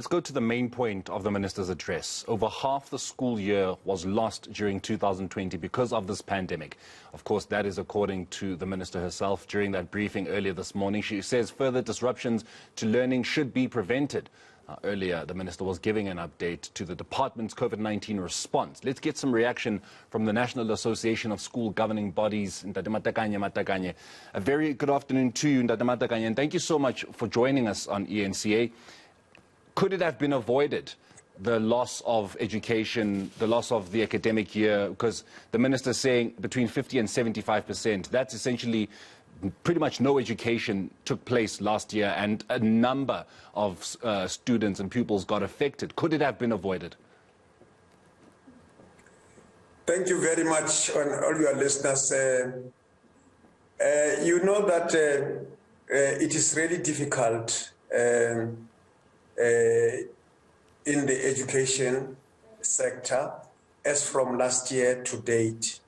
Let's go to the main point of the minister's address. Over half the school year was lost during 2020 because of this pandemic. Of course, that is according to the minister herself. During that briefing earlier this morning, she says further disruptions to learning should be prevented. Earlier, the minister was giving an update to the department's COVID-19 response. Let's get some reaction from the National Association of School Governing Bodies, Matakanye. A very good afternoon to you, Matakanye, and thank you so much for joining us on ENCA. Could it have been avoided, the loss of education, the loss of the academic year? Because the minister is saying between 50 and 75%. That's essentially pretty much no education took place last year, and a number of students and pupils got affected. Could it have been avoided? Thank you very much, on all your listeners. You know that it is really difficult in the education sector as from last year to date.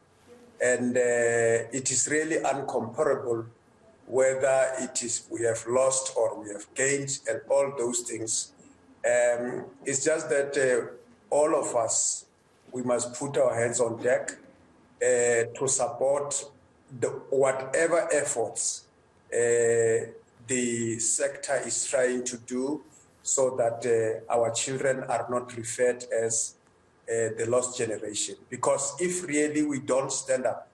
And it is really uncomparable whether it is we have lost or we have gained and all those things. It's just that all of us, we must put our hands on deck to support whatever efforts the sector is trying to do, so that our children are not referred as the lost generation. Because if really we don't stand up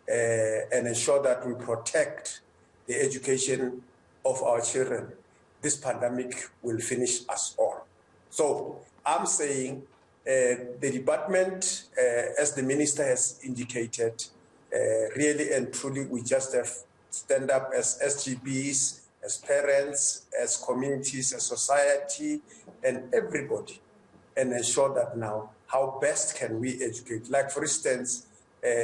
and ensure that we protect the education of our children, this pandemic will finish us all. So I'm saying the department, as the minister has indicated, really and truly we just have to stand up as SGBs, as parents, as communities, as society, and everybody, and ensure that now how best can we educate. Like for instance,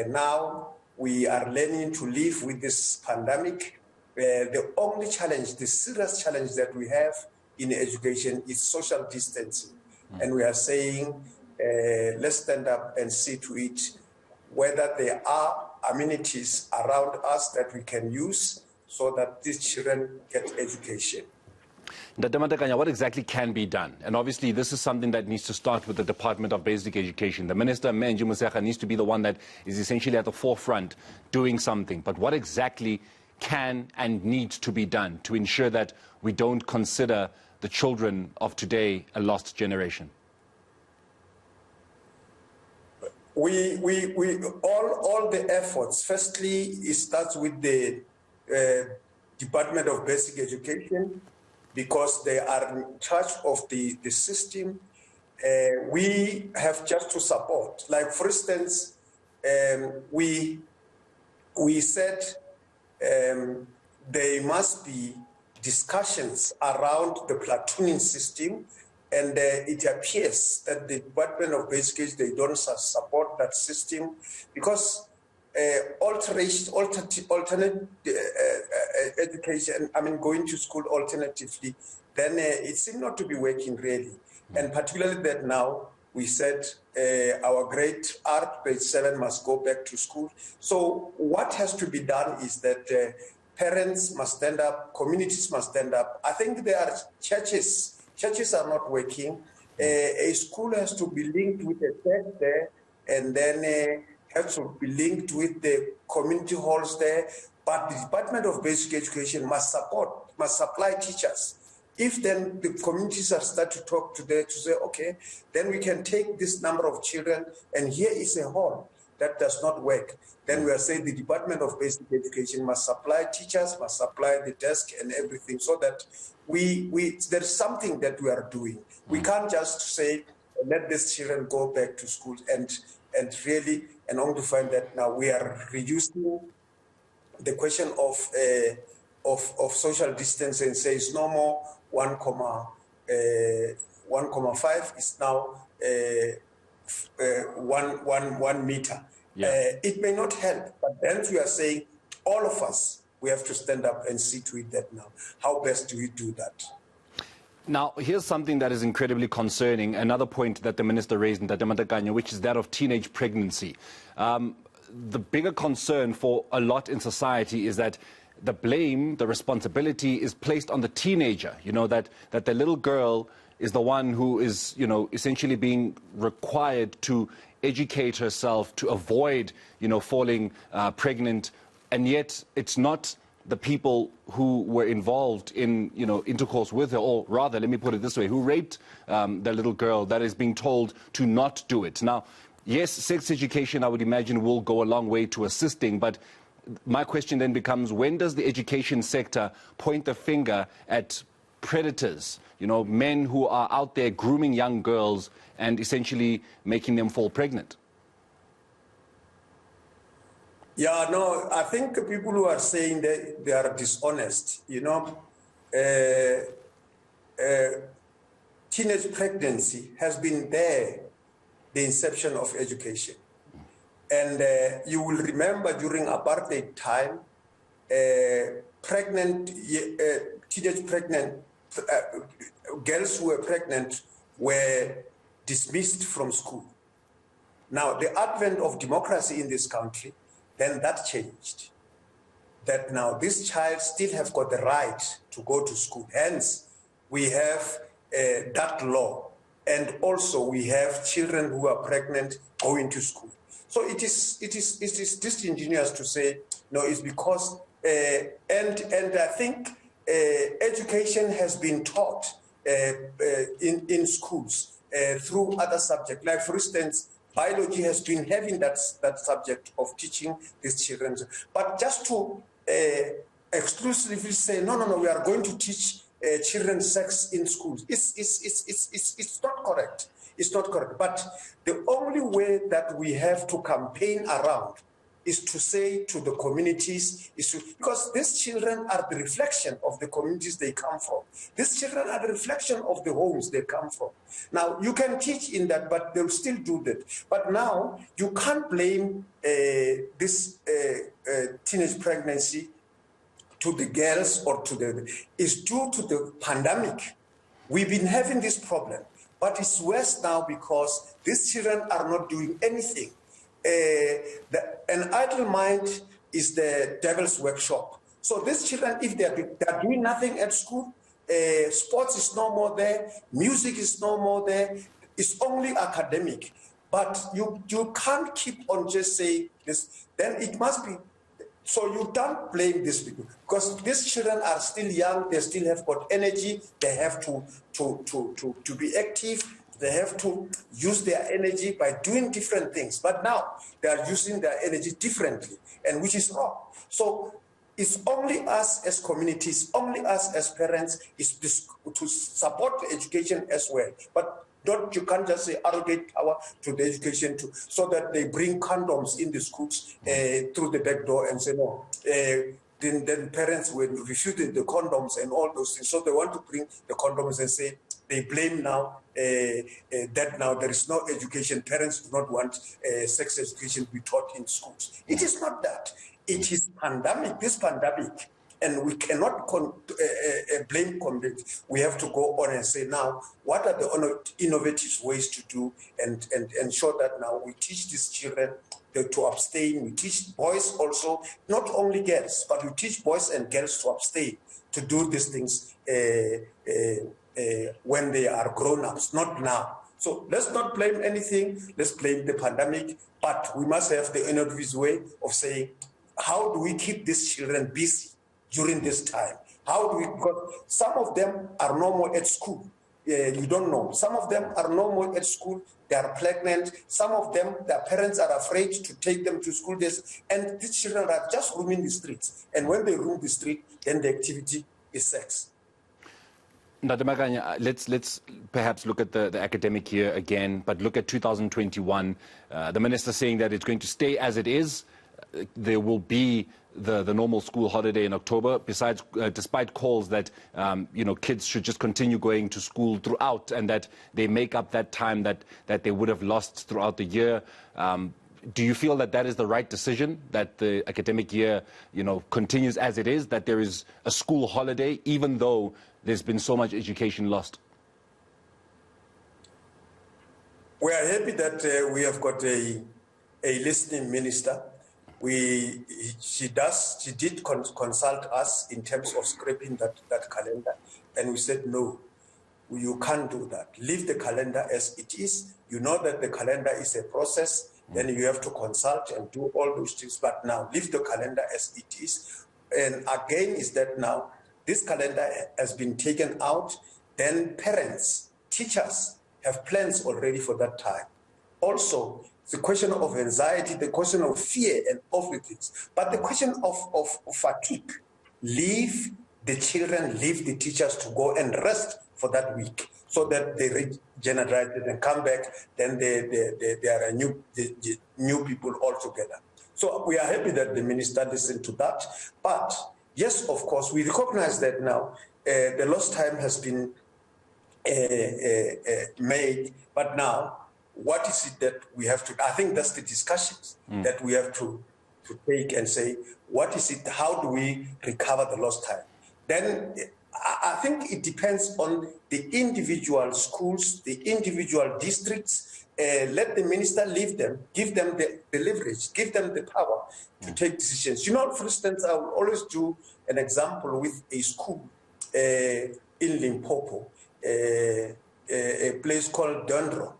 now we are learning to live with this pandemic. The only challenge, the serious challenge that we have in education is social distancing. And we are saying, let's stand up and see to it whether there are amenities around us that we can use so that these children get education. Matakanye, what exactly can be done? And obviously this is something that needs to start with the Department of Basic Education. The minister, Angie, Motshekga, needs to be the one that is essentially at the forefront doing something. But what exactly can and needs to be done to ensure that we don't consider the children of today a lost generation? All the efforts, firstly, it starts with the Department of Basic Education, because they are in charge of the system. We have just to support. Like for instance, we said there must be discussions around the platooning system, and it appears that the Department of Basic Education, they don't support that system, because alternate education, going to school alternatively, then it seemed not to be working really. And particularly that now we said our grade art, grade 7 must go back to school. So what has to be done is that parents must stand up, communities must stand up. I think there are churches are not working. A school has to be linked with a church there, and then has to be linked with the community halls there. But the Department of Basic Education must supply teachers. If then the communities are start to talk to say, okay, then we can take this number of children, and here is a hall that does not work. Then we are saying the Department of Basic Education must supply teachers, must supply the desk and everything, so that there's something that we are doing. We can't just say, let these children go back to school and really, and only to find that now we are reducing the question of social distance and say it's no more 1.5, it's now 1 meter. Yeah. It may not help, but then we are saying all of us, we have to stand up and see to it that now, how best do we do that? Now, here's something that is incredibly concerning, another point that the minister raised in Matakanye, which is that of teenage pregnancy. The bigger concern for a lot in society is that the blame, the responsibility is placed on the teenager, you know, that the little girl is the one who is, you know, essentially being required to educate herself to avoid, you know, falling pregnant, and yet it's not the people who were involved in, you know, intercourse with her, or rather, let me put it this way, who raped the little girl, that is being told to not do it. Now, yes, sex education, I would imagine, will go a long way to assisting, but my question then becomes, when does the education sector point the finger at predators, you know, men who are out there grooming young girls and essentially making them fall pregnant? Yeah, no, I think people who are saying that they are dishonest, you know, teenage pregnancy has been there, the inception of education. And you will remember during apartheid time, teenage pregnant, girls who were pregnant were dismissed from school. Now, the advent of democracy in this country, then that changed. That now this child still have got the right to go to school. Hence, we have that law. And also we have children who are pregnant going to school. So it is disingenuous to say, no, it's because, and I think education has been taught in schools through other subjects. Like, for instance, biology has been having that subject of teaching these children. But just to exclusively say, no, we are going to teach children sex in schools, it's not correct. It's not correct. But the only way that we have to campaign around is to say to the communities, because these children are the reflection of the communities they come from. These children are the reflection of the homes they come from. Now, you can teach in that, but they'll still do that. But now, you can't blame this teenage pregnancy to the girls or to the... It's due to the pandemic. We've been having this problem, but it's worse now because these children are not doing anything. An idle mind is the devil's workshop. So these children, if they're doing nothing at school, sports is no more there, music is no more there, it's only academic. But you can't keep on just saying this, then it must be. So you don't blame these people, because these children are still young, they still have got energy, they have to be active. They have to use their energy by doing different things. But now they are using their energy differently, and which is wrong. So it's only us as communities, only us as parents, is to support the education as well. But you can't just say arrogate power to the education so that they bring condoms in the schools through the back door and say no. Then parents will refuse the condoms and all those things. So they want to bring the condoms and say, they blame now that now there is no education. Parents do not want sex education to be taught in schools. It is not that. It is pandemic, this pandemic. And we cannot blame convict. We have to go on and say now, what are the innovative ways to do and ensure that now we teach these children to abstain. We teach boys also, not only girls, but we teach boys and girls to abstain, to do these things when they are grown-ups, not now. So let's not blame anything. Let's blame the pandemic. But we must have the innovative way of saying, how do we keep these children busy during this time? How do we, because some of them are no more at school. You don't know. Some of them are no more at school. They are pregnant. Some of them, their parents are afraid to take them to school. And these children are just roaming the streets. And when they roam the street, then the activity is sex. Matakanye, let's perhaps look at the academic year again, but look at 2021. The minister saying that it's going to stay as it is. There will be the normal school holiday in October, besides, despite calls that, kids should just continue going to school throughout and that they make up that time that they would have lost throughout the year. Do you feel that that is the right decision, that the academic year, continues as it is, that there is a school holiday, even though there's been so much education lost? We are happy that we have got a listening minister. She did consult us in terms of scrapping that calendar, and we said no. you can't do that. Leave the calendar as it is. You know that the calendar is a process. Then you have to consult and do all those things. But now, leave the calendar as it is. And again, is that now this calendar has been taken out. Then parents, teachers have plans already for that time. Also, the question of anxiety, the question of fear and everything. But the question of fatigue, leave the children, leave the teachers to go and rest for that week so that they regenerate and come back, then they are new people altogether. So we are happy that the minister listened to that. But yes, of course, we recognize that now the lost time has been made, but now what is it that we have to, I think that's the discussions that we have to take and say, what is it, how do we recover the lost time? Then I think it depends on the individual schools, the individual districts. Let the minister leave them, give them the leverage, give them the power to take decisions. You know, for instance, I will always do an example with a school in Limpopo, a place called Dondro.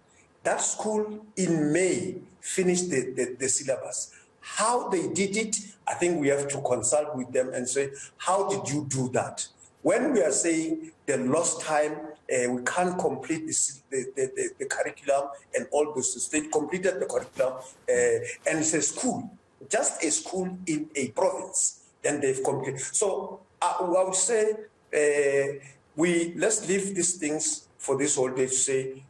That school in May finished the syllabus. How they did it, I think we have to consult with them and say, how did you do that? When we are saying the lost time, we can't complete the curriculum and all those things. They completed the curriculum and it's a school, just a school in a province, then they've completed. So I would say let's leave these things for this whole day to say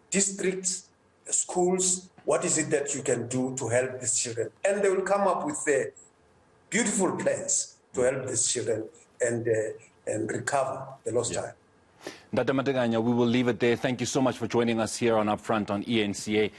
districts, schools, what is it that you can do to help these children? And they will come up with beautiful plans to help these children and recover the lost time. Dr. Matakanye, we will leave it there. Thank you so much for joining us here on Upfront on ENCA.